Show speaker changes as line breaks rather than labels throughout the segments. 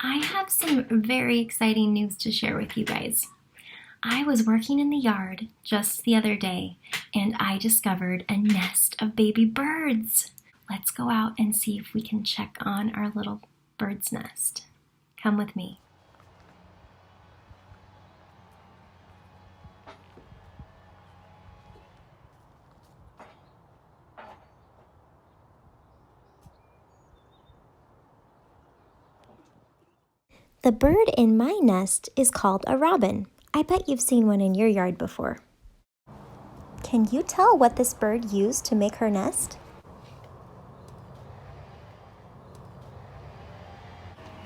I have some very exciting news to share with you guys. I was working in the yard just the other day and I discovered a nest of baby birds. Let's go out and see if we can check on our little bird's nest. Come with me.
The bird in my nest is called a robin. I bet you've seen one in your yard before. Can you tell what this bird used to make her nest?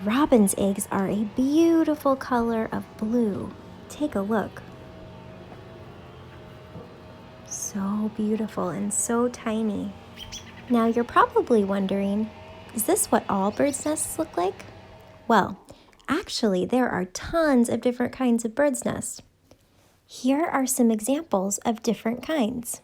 Robin's eggs are a beautiful color of blue. Take a look. So beautiful and so tiny. Now you're probably wondering, is this what all birds' nests look like? Well, actually, there are tons of different kinds of birds' nests. Here are some examples of different kinds.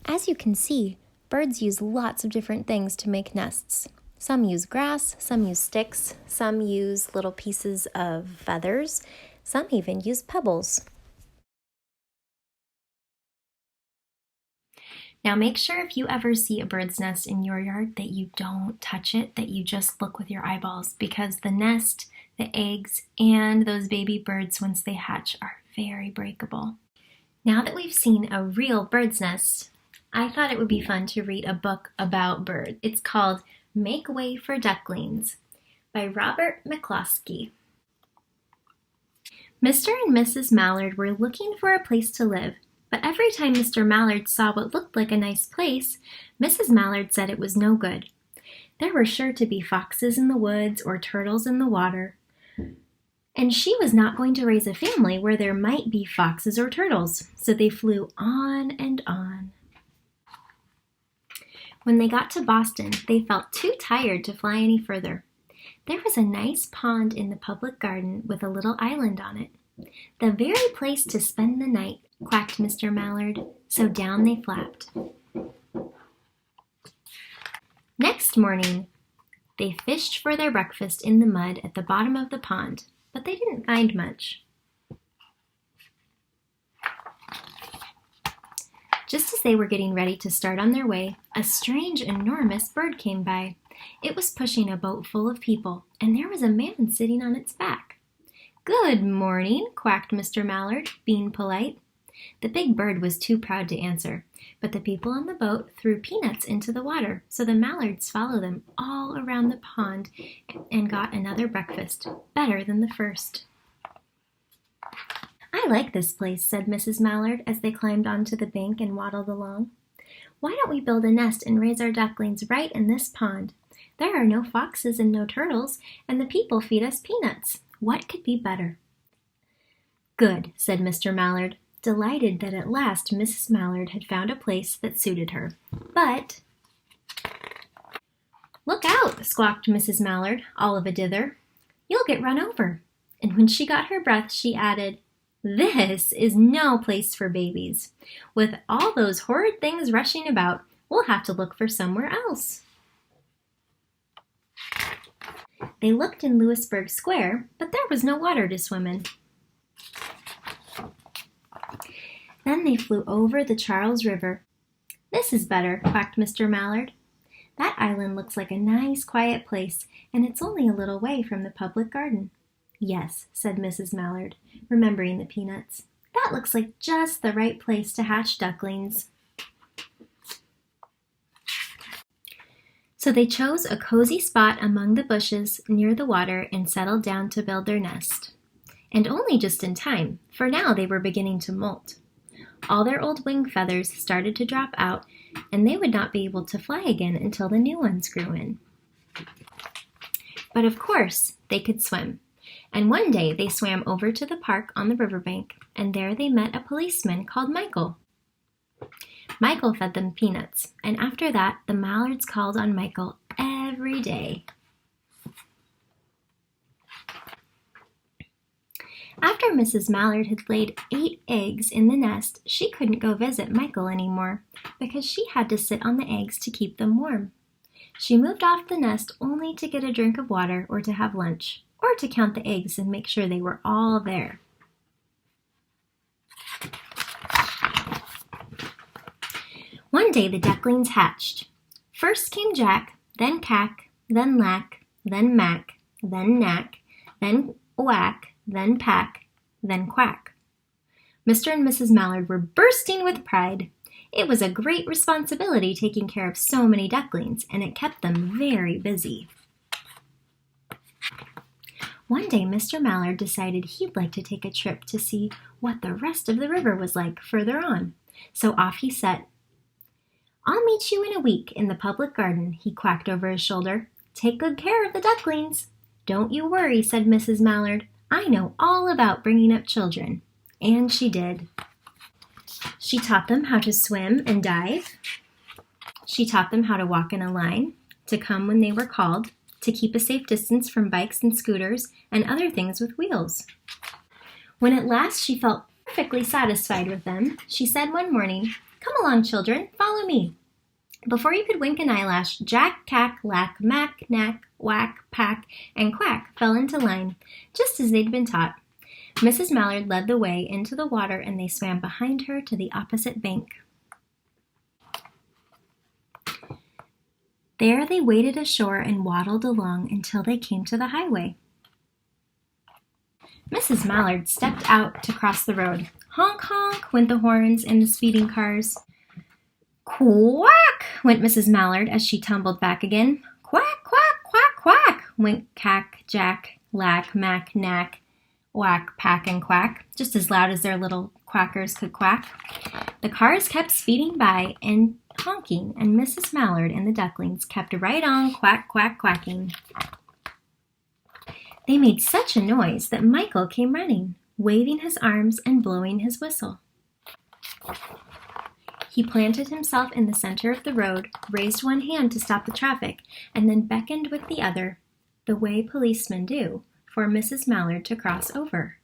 As you can see, birds use lots of different things to make nests. Some use grass, some use sticks, some use little pieces of feathers, some even use pebbles.
Now make sure if you ever see a bird's nest in your yard that you don't touch it, that you just look with your eyeballs, because the nest, the eggs, and those baby birds once they hatch are very breakable. Now that we've seen a real bird's nest, I thought it would be fun to read a book about birds. It's called Way For Ducklings by Robert McCloskey. Mr. and Mrs. Mallard were looking for a place to live. But every time Mr. Mallard saw what looked like a nice place, Mrs. Mallard said it was no good. There were sure to be foxes in the woods or turtles in the water, and she was not going to raise a family where there might be foxes or turtles, so they flew on and on. When they got to Boston, they felt too tired to fly any further. There was a nice pond in the public garden with a little island on it. The very place to spend the night, quacked Mr. Mallard, so down they flapped. Next morning, they fished for their breakfast in the mud at the bottom of the pond, but they didn't find much. Just as they were getting ready to start on their way, a strange, enormous bird came by. It was pushing a boat full of people, and there was a man sitting on its back. "Good morning," quacked Mr. Mallard, being polite. The big bird was too proud to answer, but the people on the boat threw peanuts into the water, so the mallards followed them all around the pond and got another breakfast, better than the first. "I like this place," said Mrs. Mallard as they climbed onto the bank and waddled along. "Why don't we build a nest and raise our ducklings right in this pond? There are no foxes and no turtles, and the people feed us peanuts. What could be better?" "Good," said Mr. Mallard, delighted that at last Mrs. Mallard had found a place that suited her. "But—" "Look out," squawked Mrs. Mallard, all of a dither. "You'll get run over." And when she got her breath, she added, "This is no place for babies. With all those horrid things rushing about, we'll have to look for somewhere else." They looked in Louisburg Square, but there was no water to swim in. Then they flew over the Charles River. "This is better," quacked Mr. Mallard. "That island looks like a nice, quiet place, and it's only a little way from the public garden." "Yes," said Mrs. Mallard, remembering the peanuts. "That looks like just the right place to hatch ducklings." So they chose a cozy spot among the bushes near the water and settled down to build their nest. And only just in time, for now they were beginning to molt. All their old wing feathers started to drop out, and they would not be able to fly again until the new ones grew in. But of course, they could swim. And one day they swam over to the park on the riverbank, and there they met a policeman called Michael. Michael fed them peanuts, and after that, the mallards called on Michael every day. After Mrs. Mallard had laid 8 eggs in the nest, she couldn't go visit Michael anymore because she had to sit on the eggs to keep them warm. She moved off the nest only to get a drink of water or to have lunch, or to count the eggs and make sure they were all there. One day the ducklings hatched. First came Jack, then Cack, then Lack, then Mack, then Knack, then Whack, then Pack, then Quack. Mr. and Mrs. Mallard were bursting with pride. It was a great responsibility taking care of so many ducklings, and it kept them very busy. One day Mr. Mallard decided he'd like to take a trip to see what the rest of the river was like further on, so off he set. "I'll meet you in a week in the public garden," he quacked over his shoulder. "Take good care of the ducklings." "Don't you worry," said Mrs. Mallard. "I know all about bringing up children." And she did. She taught them how to swim and dive. She taught them how to walk in a line, to come when they were called, to keep a safe distance from bikes and scooters and other things with wheels. When at last she felt perfectly satisfied with them, she said one morning, "Come along, children, follow me." Before you could wink an eyelash, Jack, Cack, Lack, Mack, Knack, Whack, Pack, and Quack fell into line, just as they'd been taught. Mrs. Mallard led the way into the water, and they swam behind her to the opposite bank. There they waded ashore and waddled along until they came to the highway. Mrs. Mallard stepped out to cross the road. Honk, honk, went the horns in the speeding cars. Quack, went Mrs. Mallard as she tumbled back again. Quack, quack, quack, quack, went Cack, Jack, Lack, Mack, Knack, Whack, Pack, and Quack, just as loud as their little quackers could quack. The cars kept speeding by and honking, and Mrs. Mallard and the ducklings kept right on quack, quack, quacking. They made such a noise that Michael came running, waving his arms and blowing his whistle. He planted himself in the center of the road, raised one hand to stop the traffic, and then beckoned with the other, the way policemen do, for Mrs. Mallard to cross over.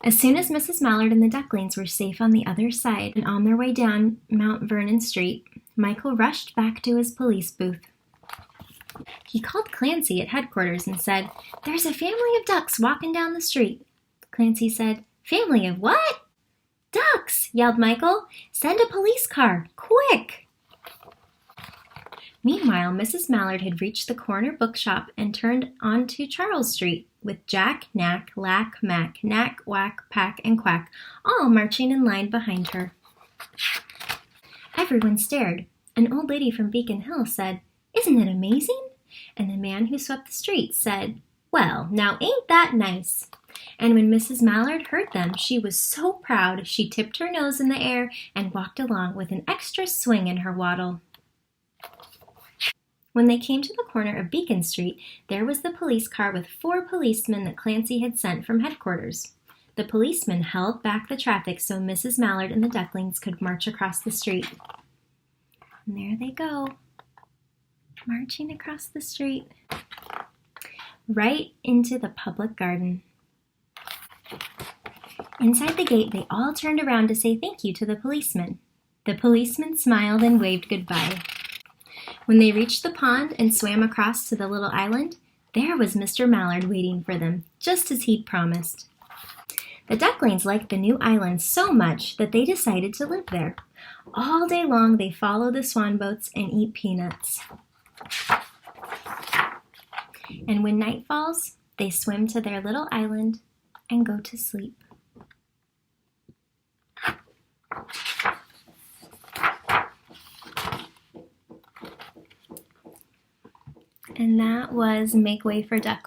As soon as Mrs. Mallard and the ducklings were safe on the other side and on their way down Mount Vernon Street, Michael rushed back to his police booth. He called Clancy at headquarters and said, "There's a family of ducks walking down the street." Clancy said, "Family of what?" "Ducks," yelled Michael. "Send a police car, quick!" Meanwhile, Mrs. Mallard had reached the corner bookshop and turned onto Charles Street, with Jack, Knack, Lack, Mack, Knack, Whack, Pack, and Quack all marching in line behind her. Everyone stared. An old lady from Beacon Hill said, "Isn't it amazing?" And the man who swept the streets said, "Well, now ain't that nice?" And when Mrs. Mallard heard them, she was so proud she tipped her nose in the air and walked along with an extra swing in her waddle. When they came to the corner of Beacon Street, there was the police car with 4 policemen that Clancy had sent from headquarters. The policemen held back the traffic so Mrs. Mallard and the ducklings could march across the street. And there they go, marching across the street, right into the public garden. Inside the gate, they all turned around to say thank you to the policemen. The policemen smiled and waved goodbye. When they reached the pond and swam across to the little island, there was Mr. Mallard waiting for them, just as he'd promised. The ducklings liked the new island so much that they decided to live there. All day long they follow the swan boats and eat peanuts. And when night falls, they swim to their little island and go to sleep. And that was Make Way for Ducklings.